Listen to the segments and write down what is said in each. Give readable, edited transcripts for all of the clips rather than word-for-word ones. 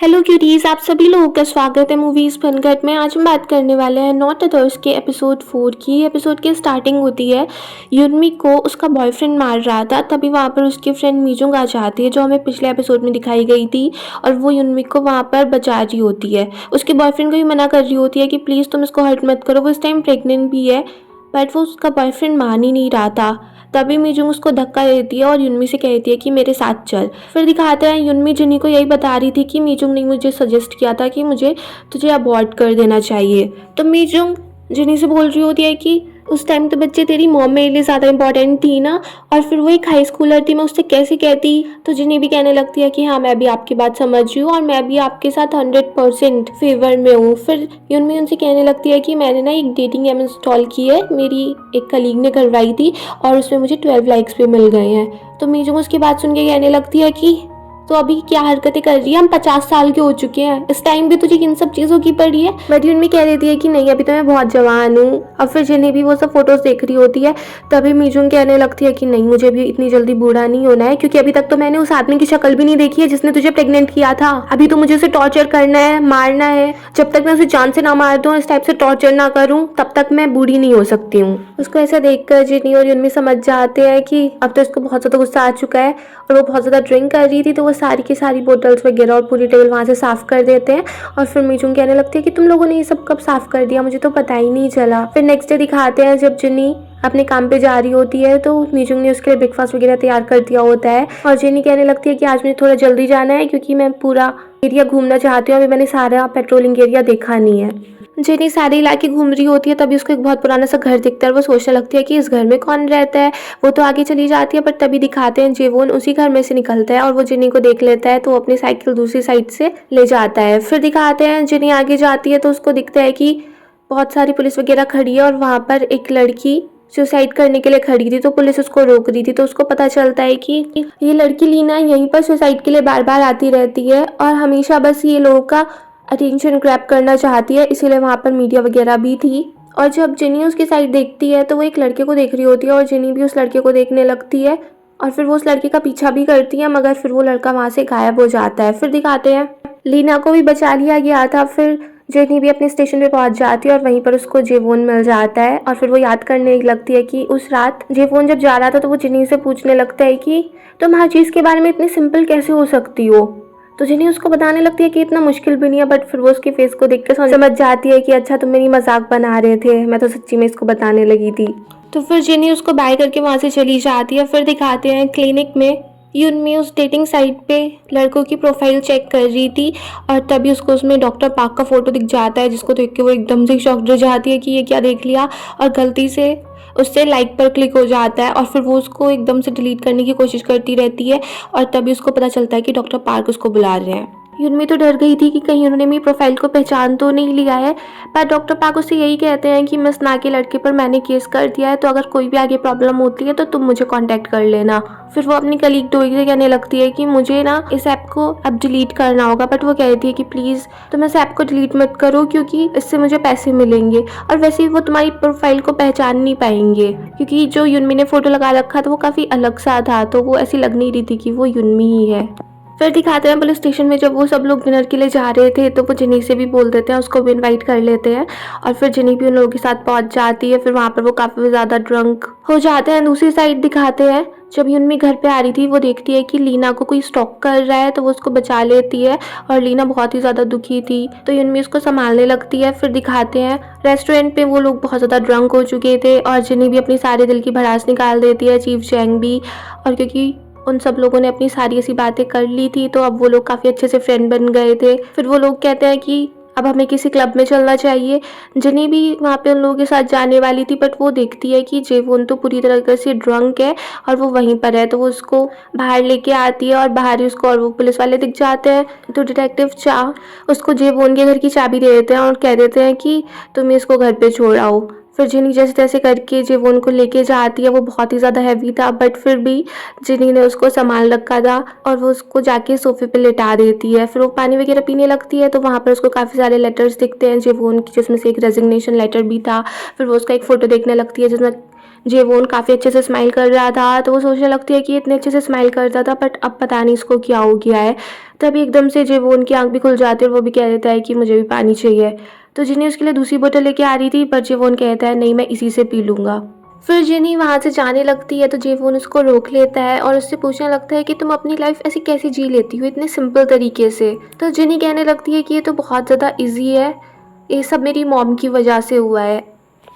Hello cuties, आप सभी लोगों का स्वागत है मूवीज फनगट में। आज हम बात करने वाले हैं नॉट अदर्स के एपिसोड 4 की। एपिसोड की स्टार्टिंग होती है, युनमी को उसका बॉयफ्रेंड मार रहा था, तभी वहाँ पर उसकी फ्रेंड मीजुंग आ जाती है जो हमें पिछले एपिसोड में दिखाई गई थी, और वो युनमी को वहाँ पर बचा रही होती है। उसके बॉयफ्रेंड को भी मना कर रही होती है कि प्लीज़ तुम इसको हर्ट मत करो, वो इस टाइम प्रेग्नेंट भी है, बट वो उसका बॉयफ्रेंड मान ही नहीं रहा था। तभी मीजुंग उसको धक्का देती है और युनमी से कहती है कि मेरे साथ चल। फिर दिखाते हैं युनमी जिनी को यही बता रही थी कि मीजुंग ने मुझे सजेस्ट किया था कि मुझे तुझे अबॉर्ट कर देना चाहिए। तो मीजुंग जिनी से बोल रही होती है कि उस टाइम तो बच्चे तेरी मॉम मेरे लिए ज़्यादा इंपॉर्टेंट थी ना, और फिर वो एक हाई स्कूलर थी, मैं उससे कैसे कहती। तो जिनी भी कहने लगती है कि हाँ मैं भी आपकी बात समझ रही हूँ और मैं भी आपके साथ 100% फेवर में हूँ। फिर युनमी उनसे कहने लगती है कि मैंने ना एक डेटिंग ऐप इंस्टॉल की है, मेरी एक कलीग ने करवाई थी और उसमें मुझे 12 लाइक्स भी मिल गए हैं। तो मीजू उसकी बात सुन के कहने लगती है कि तो अभी क्या हरकतें कर रही है, हम 50 साल के हो चुके हैं, इस टाइम भी तुझे इन सब चीज़ों की पड़ी है। बट युनमी कह देती है कि नहीं अभी तो मैं बहुत जवान हूँ। अब फिर जिन्हें भी वो सब फोटोज देख रही होती है, तभी मीजुंग कहने लगती है कि नहीं मुझे भी इतनी जल्दी बूढ़ा नहीं होना है, क्योंकि अभी तक तो मैंने उस आदमी की शक्ल भी नहीं देखी है जिसने तुझे प्रेग्नेंट किया था। अभी तो मुझे उसे टॉर्चर करना है, मारना है। जब तक मैं उसे जान से ना मार दूँ, इस टाइप से टॉर्चर ना करूँ, तब तक मैं बूढ़ी नहीं हो सकती हूँ। उसको ऐसा देखकर जिनी और युनमी समझ जाते हैं कि अब तो इसको बहुत ज़्यादा गुस्सा आ चुका है, और वो बहुत ज़्यादा ड्रिंक कर रही थी, तो वो सारी की सारी बोतल्स वगैरह और पूरी टेबल वहाँ से साफ़ कर देते हैं। और फिर मीजुंग कहने लगती है कि तुम लोगों ने ये सब कब साफ़ कर दिया, मुझे तो पता ही नहीं चला। फिर नेक्स्ट डे दिखाते हैं जब जिनी अपने काम पे जा रही होती है, तो मीजुंग ने उसके लिए ब्रेकफास्ट वगैरह तैयार कर दिया होता है, और जिनी कहने लगती है कि आज मुझे थोड़ा जल्दी जाना है क्योंकि मैं पूरा एरिया घूमना चाहती हूँ, अभी मैंने सारा पेट्रोलिंग एरिया देखा नहीं है। जिनी सारे इलाके घूम रही होती है, तभी उसको एक बहुत पुराना सा घर दिखता है और वो सोचने लगती है कि इस घर में कौन रहता है। वो तो आगे चली जाती है, पर तभी दिखाते हैं जेवोन उसी घर में से निकलता है और वो जिनी को देख लेता है, तो वो अपनी साइकिल दूसरी साइड से ले जाता है। फिर दिखाते हैं जिनी आगे जाती है, तो उसको दिखता है कि बहुत सारी पुलिस वगैरह खड़ी है और वहाँ पर एक लड़की सुसाइड करने के लिए खड़ी थी, तो पुलिस उसको रोक रही थी। तो उसको पता चलता है कि ये लड़की लीना यहीं पर सुसाइड के लिए बार बार आती रहती है और हमेशा बस ये लोगों का अटेंशन ग्रैब करना चाहती है, इसीलिए वहाँ पर मीडिया वगैरह भी थी। और जब जिनी उसकी साइड देखती है, तो वो एक लड़के को देख रही होती है और जिनी भी उस लड़के को देखने लगती है, और फिर वो उस लड़के का पीछा भी करती है, मगर फिर वो लड़का वहाँ से गायब हो जाता है। फिर दिखाते हैं लीना को भी बचा लिया गया था। फिर जिनी भी अपने स्टेशन पे पहुंच जाती है और वहीं पर उसको जेवोन मिल जाता है, और फिर वो याद करने लगती है कि उस रात जेवोन जब जा रहा था, तो वो जिनी से पूछने लगता है कि तुम हर चीज़ के बारे में इतनी सिंपल कैसे हो सकती हो। तो जिनी उसको बताने लगती है कि इतना मुश्किल भी नहीं है, बट फिर वो उसके फेस को देख कर समझ जाती है कि अच्छा तुम मेरी मजाक बना रहे थे, मैं तो सच्ची में इसको बताने लगी थी। तो फिर जिनी उसको बाय करके वहाँ से चली जाती है। फिर दिखाते हैं क्लिनिक में युनमी उस डेटिंग साइट पे लड़कों की प्रोफाइल चेक कर रही थी, और तभी उसको उसमें डॉक्टर पार्क का फोटो दिख जाता है, जिसको देख के वो एकदम से शॉक्ड हो जाती है कि ये क्या देख लिया, और गलती से उससे लाइक पर क्लिक हो जाता है, और फिर वो उसको एकदम से डिलीट करने की कोशिश करती रहती है, और तभी उसको पता चलता है कि डॉक्टर पार्क उसको बुला रहे हैं। युनमी तो डर गई थी कि कहीं उन्होंने मेरी प्रोफाइल को पहचान तो नहीं लिया है, पर डॉक्टर पार्क उससे यही कहते हैं कि मिस ना के लड़के पर मैंने केस कर दिया है, तो अगर कोई भी आगे प्रॉब्लम होती है तो तुम मुझे कांटेक्ट कर लेना। फिर वो अपनी कलीग डोई से कहने लगती है कि मुझे ना इस ऐप को अब डिलीट करना होगा, बट वो कहती है कि प्लीज़ तुम इस ऐप को डिलीट मत करो क्योंकि इससे मुझे पैसे मिलेंगे, और वैसे ही वो तुम्हारी प्रोफाइल को पहचान नहीं पाएंगे, क्योंकि जो युनमी ने फोटो लगा रखा था वो काफ़ी अलग सा था, तो वो ऐसी लग नहीं रही थी कि वो युनमी ही है। फिर दिखाते हैं पुलिस स्टेशन में जब वो सब लोग डिनर के लिए जा रहे थे, तो वो जिनी से भी बोल देते हैं, उसको भी इनवाइट कर लेते हैं, और फिर जिनी भी उन लोगों के साथ पहुंच जाती है। फिर वहाँ पर वो काफ़ी ज़्यादा ड्रंक हो जाते हैं। दूसरी साइड दिखाते हैं जब युनमी घर पे आ रही थी, वो देखती है कि लीना को कोई स्टॉक कर रहा है, तो वो उसको बचा लेती है, और लीना बहुत ही ज़्यादा दुखी थी, तो युनमी उसको संभालने लगती है। फिर दिखाते हैं रेस्टोरेंट पे वो लोग बहुत ज़्यादा ड्रंक हो चुके थे, और जिनी भी अपनी सारे दिल की भड़ास निकाल देती है, चीफ जैंग भी, और क्योंकि उन सब लोगों ने अपनी सारी ऐसी बातें कर ली थी, तो अब वो लोग काफ़ी अच्छे से फ्रेंड बन गए थे। फिर वो लोग कहते हैं कि अब हमें किसी क्लब में चलना चाहिए। जिनी भी वहाँ पे उन लोगों के साथ जाने वाली थी, बट वो देखती है कि जेवोन तो पूरी तरह से ड्रंक है और वो वहीं पर है, तो वो उसको बाहर लेके आती है, और बाहर ही उसको और वो पुलिस वाले दिख जाते हैं। तो डिटेक्टिव चा उसको जेवोन के घर की चाबी दे देते हैं और कह देते हैं कि तुम इसको घर पे छोड़ आओ। फिर जिनी जैसे तैसे करके जेवोन को लेके जाती है। वो बहुत ही ज़्यादा हैवी था, बट फिर भी जिनी ने उसको संभाल रखा था, और वो उसको जाके सोफे पे लिटा देती है। फिर वो पानी वगैरह पीने लगती है, तो वहाँ पर उसको काफ़ी सारे लेटर्स दिखते हैं जेवोन की, जिसमें से एक रेजिग्नेशन लेटर भी था। फिर वो उसका एक फ़ोटो देखने लगती है जिसमें जेवोन काफ़ी अच्छे से स्माइल कर रहा था, तो वो सोचने लगती है कि इतने अच्छे से स्माइल करता था बट अब पता नहीं इसको क्या हो गया है। तभी एकदम से जेवोन की आँख भी खुल जाती है और वो भी कह देता है कि मुझे भी पानी चाहिए। तो जिनी उसके लिए दूसरी बोतल लेके आ रही थी, पर जेवोन कहता है नहीं, मैं इसी से पी लूँगा। फिर जिनी वहाँ से जाने लगती है तो जेवोन उसको रोक लेता है और उससे पूछने लगता है कि तुम अपनी लाइफ ऐसी कैसे जी लेती हो इतने सिंपल तरीके से। तो जिनी कहने लगती है कि ये तो बहुत ज़्यादा इजी है, ये सब मेरी मॉम की वजह से हुआ है।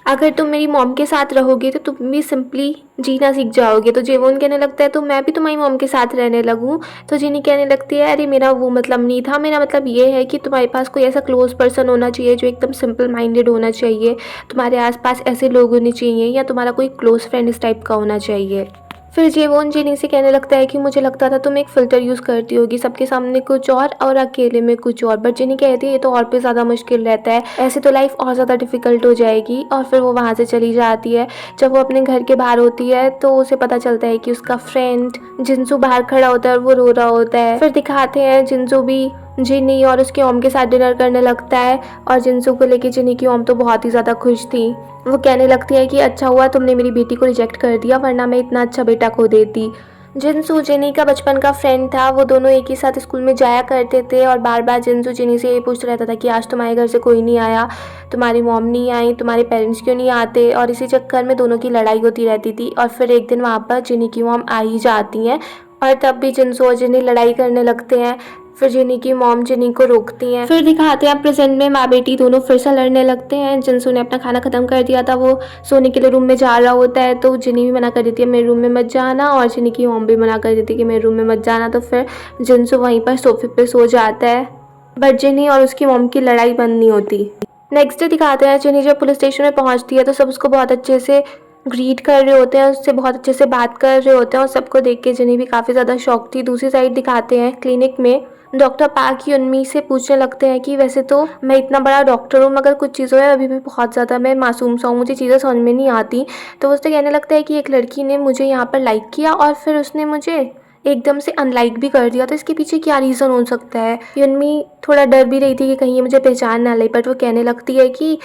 अगर तुम मेरी मॉम के साथ रहोगे तो तुम भी सिंपली जीना सीख जाओगे। तो जेवोन कहने लगता है तो मैं भी तुम्हारी मॉम के साथ रहने लगूँ। तो जिनी कहने लगती है अरे मेरा वो मतलब नहीं था, मेरा मतलब ये है कि तुम्हारे पास कोई ऐसा क्लोज पर्सन होना चाहिए जो एकदम सिंपल माइंडेड होना चाहिए, तुम्हारे आसपास ऐसे लोग होने चाहिए या तुम्हारा कोई क्लोज फ्रेंड इस टाइप का होना चाहिए। फिर जेवोन जिनी से कहने लगता है कि मुझे लगता था तुम एक फ़िल्टर यूज़ करती होगी, सबके सामने कुछ और अकेले में कुछ और। बट जिनी कहती है ये तो और भी ज़्यादा मुश्किल रहता है, ऐसे तो लाइफ और ज़्यादा डिफ़िकल्ट हो जाएगी। और फिर वो वहाँ से चली जाती है। जब वो अपने घर के बाहर होती है तो उसे पता चलता है कि उसका फ्रेंड जिनसू बाहर खड़ा होता है और वो रो रहा होता है। फिर दिखाते हैं जिनसू भी जिनी और उसकी ओम के साथ डिनर करने लगता है और जिनसू को लेके जिनी की ओम तो बहुत ही ज़्यादा खुश थी। वो कहने लगती है कि अच्छा हुआ तुमने मेरी बेटी को रिजेक्ट कर दिया, वरना मैं इतना अच्छा बेटा खो देती। जिनसू जिनी का बचपन का फ्रेंड था, वो दोनों एक ही साथ स्कूल में जाया करते थे और बार बार जिनसू जिनी से ये पूछता रहता था कि आज तुम्हारे घर से कोई नहीं आया, तुम्हारी मॉम नहीं आई, तुम्हारे पेरेंट्स क्यों नहीं आते। और इसी चक्कर में दोनों की लड़ाई होती रहती थी। और फिर एक दिन वहाँ पर जिनी की मॉम आ ही जाती हैं और तब भी जिनसू और जिनी लड़ाई करने लगते हैं। फिर जिनी की मॉम जिनी को रोकती हैं। फिर दिखाते हैं प्रेजेंट में माँ बेटी दोनों फिर से लड़ने लगते हैं। जिनसू ने अपना खाना खत्म कर दिया था, वो सोने के लिए रूम में जा रहा होता है तो जिनी भी मना कर देती है मेरे रूम में मत जाना और जिनी की मॉम भी मना कर देती है कि मेरे रूम में मत जाना। तो फिर जिनसू वहीं पर सोफे पे सो जाता है, बट जिनी और उसकी मॉम की लड़ाई बंद नहीं होती। नेक्स्ट डे दिखाते हैं जिनी जब पुलिस स्टेशन में पहुंचती है तो सब उसको बहुत अच्छे से ग्रीट कर रहे होते हैं, उससे बहुत अच्छे से बात कर रहे होते हैं और सबको देख के जिनी भी काफ़ी ज़्यादा शॉक थी। दूसरी साइड दिखाते हैं क्लिनिक में डॉक्टर पार्क युनमी से पूछने लगते हैं कि वैसे तो मैं इतना बड़ा डॉक्टर हूँ मगर कुछ चीज़ों में अभी भी बहुत ज़्यादा मैं मासूम सा हूँ, मुझे चीज़ें समझ में नहीं आती। तो उससे कहने लगता है कि एक लड़की ने मुझे यहाँ पर लाइक किया और फिर उसने मुझे एकदम से अनलाइक भी कर दिया, तो इसके पीछे क्या रीज़न हो सकता है। युनमी थोड़ा डर भी रही थी कि कहीं ये मुझे पहचान ना ले, बट वो कहने लगती है कि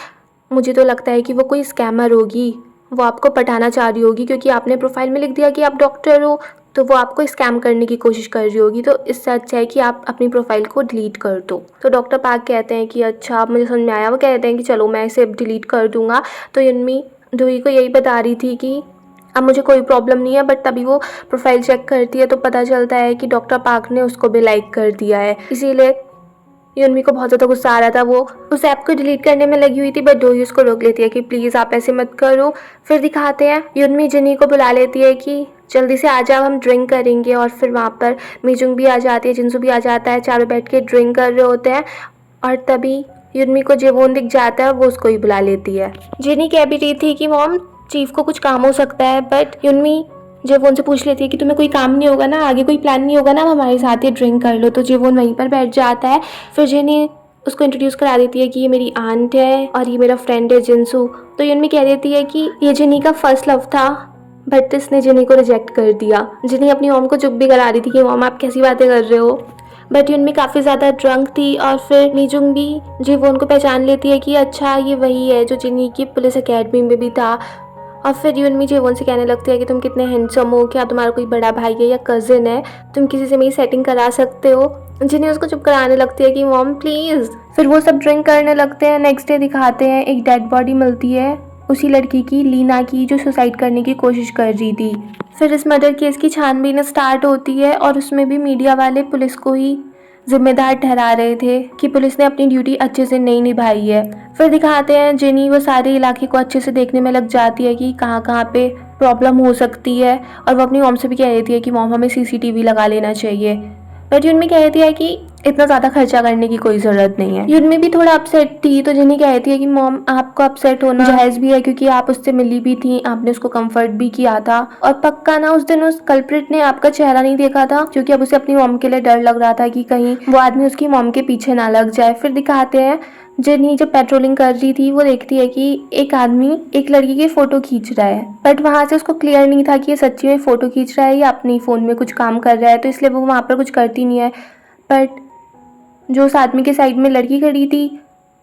मुझे तो लगता है कि वो कोई स्कैमर होगी, वो आपको पटाना चाह रही होगी क्योंकि आपने प्रोफाइल में लिख दिया कि आप डॉक्टर हो, तो वो आपको स्कैम करने की कोशिश कर रही होगी। तो इससे अच्छा है कि आप अपनी प्रोफाइल को डिलीट कर दो। तो डॉक्टर पार्क कहते हैं कि अच्छा अब मुझे समझ में आया। वो कहते हैं कि चलो मैं इसे डिलीट कर दूंगा। तो युनमी जूही को यही बता रही थी कि अब मुझे कोई प्रॉब्लम नहीं है, बट तभी वो प्रोफाइल चेक करती है तो पता चलता है कि डॉक्टर पार्क ने उसको भी लाइक कर दिया है। इसीलिए युनमी को बहुत ज़्यादा गुस्सा आ रहा था, वो उस ऐप को डिलीट करने में लगी हुई थी, बट जूही उसको रोक लेती है कि प्लीज़ आप ऐसे मत करो। फिर दिखाते हैं युनमी जिनी को बुला लेती है कि जल्दी से आ जाओ, हम ड्रिंक करेंगे। और फिर वहाँ पर मीजुंग भी आ जाती है, जिनसू भी आ जाता है, चारों बैठ के ड्रिंक कर रहे होते हैं। और तभी युनमी को जेवोन दिख जाता है, वो उसको ही बुला लेती है। जिनी कह भी रही थी कि मॉम चीफ को कुछ काम हो सकता है, बट युनमी जेवोन से पूछ लेती है कि तुम्हें कोई काम नहीं होगा ना, आगे कोई प्लान नहीं होगा ना, हमारे साथ ही ड्रिंक कर लो। तो जेवोन वहीं पर बैठ जाता है। फिर जिनी उसको इंट्रोड्यूस करा देती है कि ये मेरी आंट है और ये मेरा फ्रेंड है जिनसू। तो युनमी कह देती है कि ये जिनी का फर्स्ट लव था, बट इसने जिनी को रिजेक्ट कर दिया। जिनी अपनी मॉम को चुप भी करा रही थी कि मॉम आप कैसी बातें कर रहे हो, बट युनमी काफ़ी ज़्यादा ड्रंक थी। और फिर मीजुंग भी जेवोन को पहचान लेती है कि अच्छा ये वही है जो जिनी की पुलिस अकेडमी में भी था। और फिर युनमी जेवोन से कहने लगती है कि तुम कितने हैंडसम हो, क्या तुम्हारा कोई बड़ा भाई है या कज़न है, तुम किसी से मेरी सेटिंग करा सकते हो। जिन्हें उसको चुप कराने लगती है कि मॉम प्लीज़। फिर वो सब ड्रिंक करने लगते हैं। नेक्स्ट डे दिखाते हैं एक डेड बॉडी मिलती है उसी लड़की की, लीना की, जो सुसाइड करने की कोशिश कर रही थी। फिर इस मर्डर केस की छानबीन स्टार्ट होती है और उसमें भी मीडिया वाले पुलिस को ही जिम्मेदार ठहरा रहे थे कि पुलिस ने अपनी ड्यूटी अच्छे से नहीं निभाई है। फिर दिखाते हैं जिनी वो सारे इलाके को अच्छे से देखने में लग जाती है कि कहाँ कहाँ पे प्रॉब्लम हो सकती है। और वो अपनी मॉम से भी कह देती है कि मॉम हमें सीसीटीवी लगा लेना चाहिए। बट युनमी कहती है कि इतना ज़्यादा खर्चा करने की कोई ज़रूरत नहीं है। युनमी भी थोड़ा अपसेट थी, तो जिनी कहती है कि मॉम आपको अपसेट होना जायज़ भी है क्योंकि आप उससे मिली भी थी, आपने उसको कंफर्ट भी किया था। और पक्का ना उस दिन उस कल्प्रिट ने आपका चेहरा नहीं देखा था, क्योंकि अब उसे अपनी मॉम के लिए डर लग रहा था कि कहीं वो आदमी उसकी मॉम के पीछे ना लग जाए। फिर दिखाते हैं जिनी जब पेट्रोलिंग कर रही थी वो देखती है कि एक आदमी एक लड़की की फ़ोटो खींच रहा है, बट वहाँ से उसको क्लियर नहीं था कि ये सच्ची में फ़ोटो खींच रहा है या अपनी फ़ोन में कुछ काम कर रहा है, तो इसलिए वो वहाँ पर कुछ करती नहीं है। बट जो उस आदमी के साइड में लड़की खड़ी थी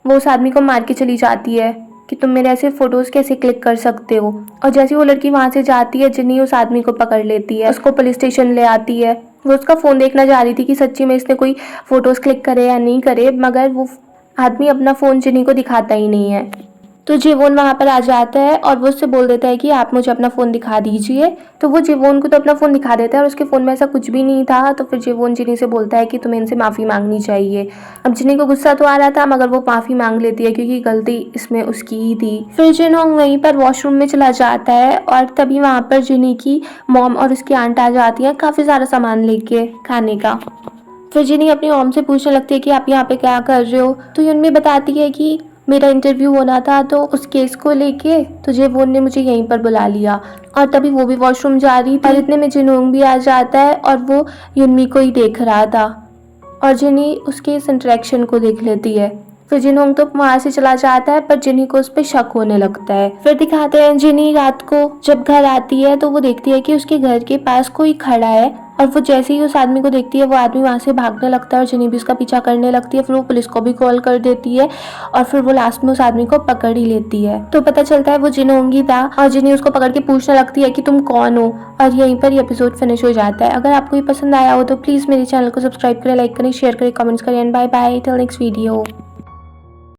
वो उस आदमी को मार के चली जाती है कि तुम मेरे ऐसे फ़ोटोज़ कैसे क्लिक कर सकते हो। और जैसे वो लड़की वहाँ से जाती है, जिन्नी उस आदमी को पकड़ लेती है, उसको पुलिस स्टेशन ले आती है। वो उसका फ़ोन देखना चाह रही थी कि सच्ची में इसने कोई फ़ोटोज़ क्लिक करे या नहीं करे, मगर वो आदमी अपना फ़ोन जिन्नी को दिखाता ही नहीं है। तो जेवोन वहाँ पर आ जाता है और वो उससे बोल देता है कि आप मुझे अपना फ़ोन दिखा दीजिए। तो वो जेवोन को तो अपना फ़ोन दिखा देता है और उसके फ़ोन में ऐसा कुछ भी नहीं था। तो फिर जेवोन जिनी से बोलता है कि तुम्हें इनसे माफ़ी मांगनी चाहिए। अब जिनी को गुस्सा तो आ रहा था, मगर वो माफ़ी मांग लेती है क्योंकि गलती इसमें उसकी ही थी। फिर जिनहोंग वहीं पर वॉशरूम में चला जाता है और तभी वहाँ पर जिनी की मॉम और उसकी आंट आ जाती है काफ़ी सारा सामान लेके खाने का। फिर जिनी अपनी मॉम से पूछने लगती है कि आप यहाँ पे क्या कर रहे हो। तो यूनमी बताती है कि मेरा इंटरव्यू होना था, तो उस केस को लेके तो जेवोन ने मुझे यहीं पर बुला लिया। और तभी वो भी वॉशरूम जा रही थी और इतने में जिनहोंग भी आ जाता है और वो यूनमी को ही देख रहा था और जिनी उसके इस इंटरेक्शन को देख लेती है। फिर जिनहोंग तो वहाँ से चला जाता है, पर जिनी को उस पर शक होने लगता है। फिर दिखाते हैं जिनी रात को जब घर आती है तो वो देखती है कि उसके घर के पास कोई खड़ा है और वो जैसे ही उस आदमी को देखती है वो आदमी वहाँ से भागने लगता है और जिनी भी उसका पीछा करने लगती है। फिर वो पुलिस को भी कॉल कर देती है और फिर वो लास्ट में उस आदमी को पकड़ ही लेती है। तो पता चलता है वो जिनहोंग ही था और जिनी उसको पकड़ के पूछने लगती है कि तुम कौन हो। और यहीं पर ये एपिसोड फिनिश हो जाता है। अगर आपको ये पसंद आया हो तो प्लीज़ मेरे चैनल को सब्सक्राइब करें, लाइक करें, शेयर करें, कमेंट्स करें and bye bye till next video.